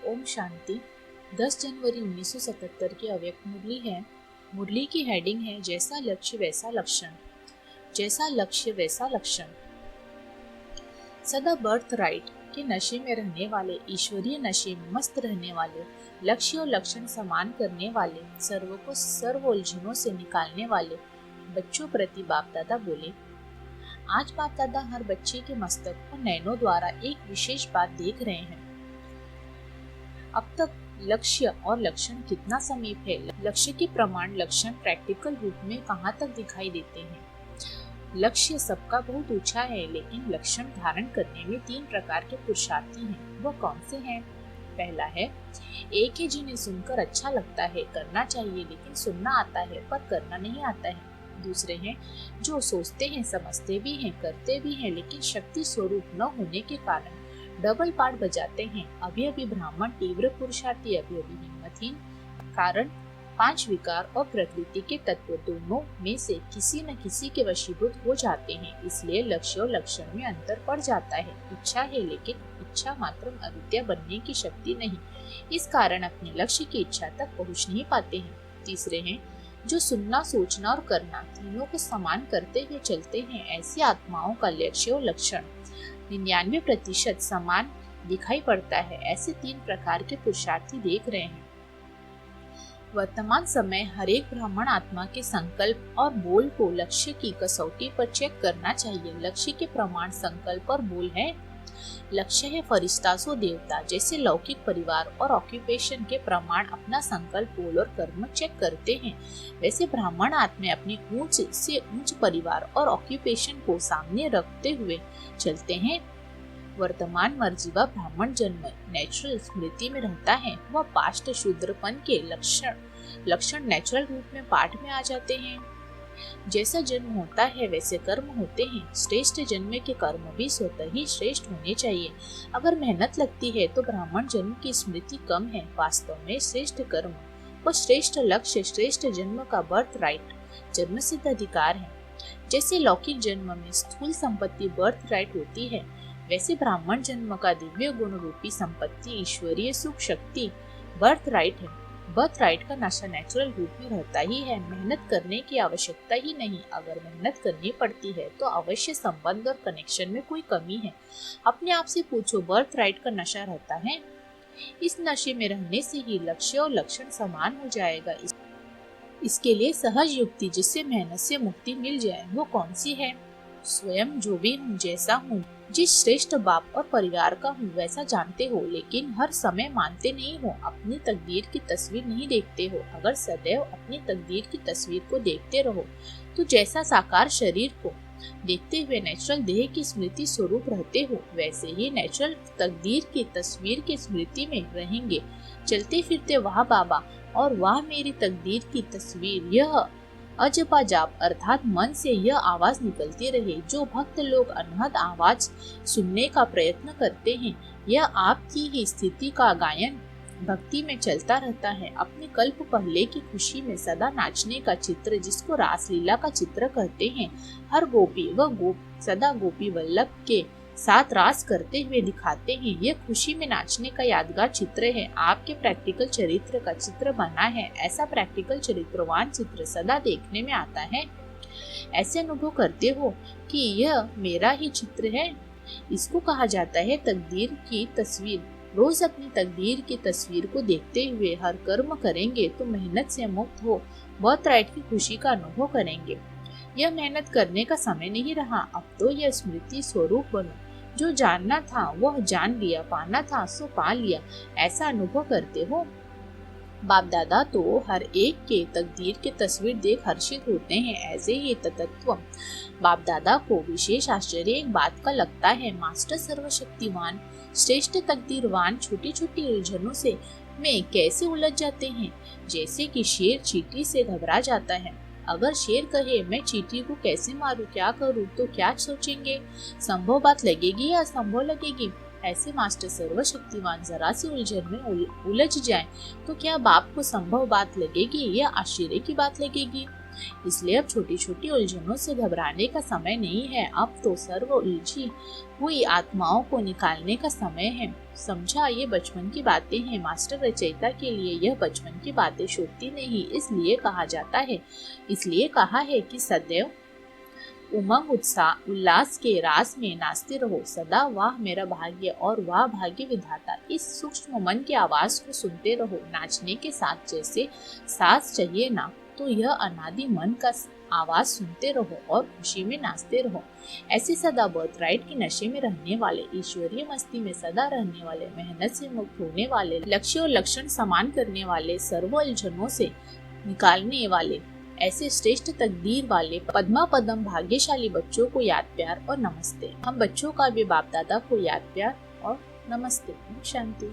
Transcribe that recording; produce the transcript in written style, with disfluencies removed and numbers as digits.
ओम शांति। 10 जनवरी 1977 की अव्यक्त मुरली है। मुरली की हेडिंग है जैसा लक्ष्य वैसा लक्षण। जैसा लक्ष्य वैसा लक्षण। सदा बर्थ राइट के नशे में रहने वाले, ईश्वरीय नशे में मस्त रहने वाले, लक्ष्य और लक्षण समान करने वाले, सर्व को सर्व उलझनों से निकालने वाले बच्चों प्रति बाप दादा बोले। आज बाप दादा हर बच्चे के मस्तक और नैनों द्वारा एक विशेष बात देख रहे हैं। अब तक लक्ष्य और लक्षण कितना समीप है। लक्ष्य के प्रमाण लक्षण प्रैक्टिकल रूप में कहाँ तक दिखाई देते हैं। लक्ष्य सबका बहुत ऊंचा है, लेकिन लक्षण धारण करने में 3 प्रकार के पुरुषार्थी हैं। वो कौन से हैं? पहला है एक है जिन्हें सुनकर अच्छा लगता है, करना चाहिए, लेकिन सुनना आता है पर करना नहीं आता है। दूसरे हैं जो सोचते हैं, समझते भी हैं, करते भी हैं, लेकिन शक्ति स्वरूप न होने के कारण डबल पार्ट बजाते हैं। अभी अभी ब्राह्मण, तीव्र पुरुषार्थी अभी अभी हिम्मतहीन। कारण 5 विकार और प्रकृति के तत्व दोनों में से किसी न किसी के वशीभूत हो जाते हैं। इसलिए लक्ष्य और लक्षण में अंतर पड़ जाता है। इच्छा है, लेकिन इच्छा मात्र अविद्या बनने की शक्ति नहीं। इस कारण अपने लक्ष्य की इच्छा तक पहुँच नहीं पाते हैं। तीसरे हैं जो सुनना, सोचना और करना तीनों को समान करते हुए चलते हैं। ऐसी आत्माओं का लक्ष्य और लक्षण 99% समान दिखाई पड़ता है। ऐसे 3 प्रकार के पुरुषार्थी देख रहे हैं। वर्तमान समय हर एक ब्राह्मण आत्मा के संकल्प और बोल को लक्ष्य की कसौटी पर चेक करना चाहिए। लक्ष्य के प्रमाण संकल्प और बोल है। लक्ष्य है फरिश्ता सो देवता। जैसे लौकिक परिवार और ऑक्यूपेशन के प्रमाण अपना संकल्प, बोल और कर्म चेक करते हैं, वैसे ब्राह्मण आत्मा अपनी ऊंच से ऊंच परिवार और ऑक्यूपेशन को सामने रखते हुए चलते हैं। वर्तमान मर्जीवा ब्राह्मण जन्म नेचुरल स्मृति में रहता है। वह पास्ट शूद्रपन के लक्षण नेचुरल रूप में पाठ में आ जाते हैं। जैसा जन्म होता है वैसे कर्म होते हैं। श्रेष्ठ जन्म के कर्म भी स्वतः ही श्रेष्ठ होने चाहिए। अगर मेहनत लगती है तो ब्राह्मण जन्म की स्मृति कम है। वास्तव में श्रेष्ठ कर्म व श्रेष्ठ लक्ष्य श्रेष्ठ जन्म का बर्थ राइट, जन्म सिद्ध अधिकार है। जैसे लौकिक जन्म में स्थूल संपत्ति बर्थ राइट होती है, वैसे ब्राह्मण जन्म का दिव्य गुण रूपी संपत्ति ईश्वरीय सुख शक्ति बर्थ राइट है। बर्थ राइट का नशा नेचुरल रूप में रहता ही है। मेहनत करने की आवश्यकता ही नहीं। अगर मेहनत करनी पड़ती है तो अवश्य संबंध और कनेक्शन में कोई कमी है। अपने आप से पूछो, बर्थ राइट का नशा रहता है? इस नशे में रहने से ही लक्ष्य और लक्षण समान हो जाएगा। इसके लिए सहज युक्ति, जिससे मेहनत से मुक्ति मिल जाए, वो कौन सी है? स्वयं जो भी हूँ, जैसा हूँ, जिस श्रेष्ठ बाप और परिवार का हूँ वैसा जानते हो, लेकिन हर समय मानते नहीं हो। अपनी तकदीर की तस्वीर नहीं देखते हो। अगर सदैव अपनी तकदीर की तस्वीर को देखते रहो तो जैसा साकार शरीर को देखते हुए नेचुरल देह की स्मृति स्वरूप रहते हो, वैसे ही नेचुरल तकदीर की तस्वीर की स्मृति में रहेंगे। चलते फिरते वाह बाबा और वाह मेरी तकदीर की तस्वीर, यह अजपा जाप अर्थात मन से यह आवाज निकलती रहे। जो भक्त लोग अनहद आवाज सुनने का प्रयत्न करते हैं, यह आपकी ही स्थिति का गायन भक्ति में चलता रहता है। अपने कल्प पहले की खुशी में सदा नाचने का चित्र, जिसको रासलीला का चित्र कहते हैं, हर गोपी व सदा गोपी वल्लभ के साथ रास करते हुए दिखाते हैं। यह खुशी में नाचने का यादगार चित्र है। आपके प्रैक्टिकल चरित्र का चित्र बना है। ऐसा प्रैक्टिकल चरित्रवान चित्र सदा देखने में आता है। ऐसे अनुभव करते हो कि यह मेरा ही चित्र है। इसको कहा जाता है तकदीर की तस्वीर। रोज अपनी तकदीर की तस्वीर को देखते हुए हर कर्म करेंगे तो मेहनत से मुक्त हो बर्थ राइट की खुशी का अनुभव करेंगे। यह मेहनत करने का समय नहीं रहा। अब तो यह स्मृति स्वरूप बनो। जो जानना था वह जान लिया, पाना था सो पा लिया। ऐसा अनुभव करते हो। बाप दादा तो हर एक के तकदीर की तस्वीर देख हर्षित होते हैं। ऐसे ही तत्व बाप दादा को विशेष आश्चर्य एक बात का लगता है। मास्टर सर्वशक्तिवान श्रेष्ठ तकदीरवान छोटी छोटी उलझनों से में कैसे उलझ जाते हैं, जैसे कि शेर चींटी से घबरा जाता है। अगर शेर कहे मैं चींटी को कैसे मारूं, क्या करूं, तो क्या सोचेंगे? संभव बात लगेगी या असंभव लगेगी? ऐसे मास्टर सर्वशक्तिवान जरा सी उलझन में उलझ जाए तो क्या बाप को संभव बात लगेगी या आश्चर्य की बात लगेगी? इसलिए अब छोटी छोटी उलझनों से घबराने का समय नहीं है, अब तो सर्व उलझी हुई आत्माओं को निकालने का समय है। समझा, ये बचपन की बातें हैं। मास्टर रचयिता के लिए यह बचपन की बातें छूटती नहीं, इसलिए कहा है कि सदैव उमंग उत्साह उल्लास के रास में नाचते रहो सदा। वाह मेरा भाग्य और वाह भाग्य विधाता। इस सूक्ष्म मन की आवाज को सुनते रहो। नाचने के साथ जैसे सांस चाहिए ना, तो यह अनादि मन का आवाज सुनते रहो और खुशी में नाचते रहो। ऐसे सदा बर्थराइट के नशे में रहने वाले, ईश्वरीय मस्ती में सदा रहने वाले, मेहनत से मुक्त होने वाले, लक्ष्य और लक्षण समान करने वाले, सर्व उलझनों से निकालने वाले, ऐसे श्रेष्ठ तकदीर वाले पद्मा पदम भाग्यशाली बच्चों को याद प्यार और नमस्ते। हम बच्चों का भी बाप दादा को याद प्यार और नमस्ते। शांति।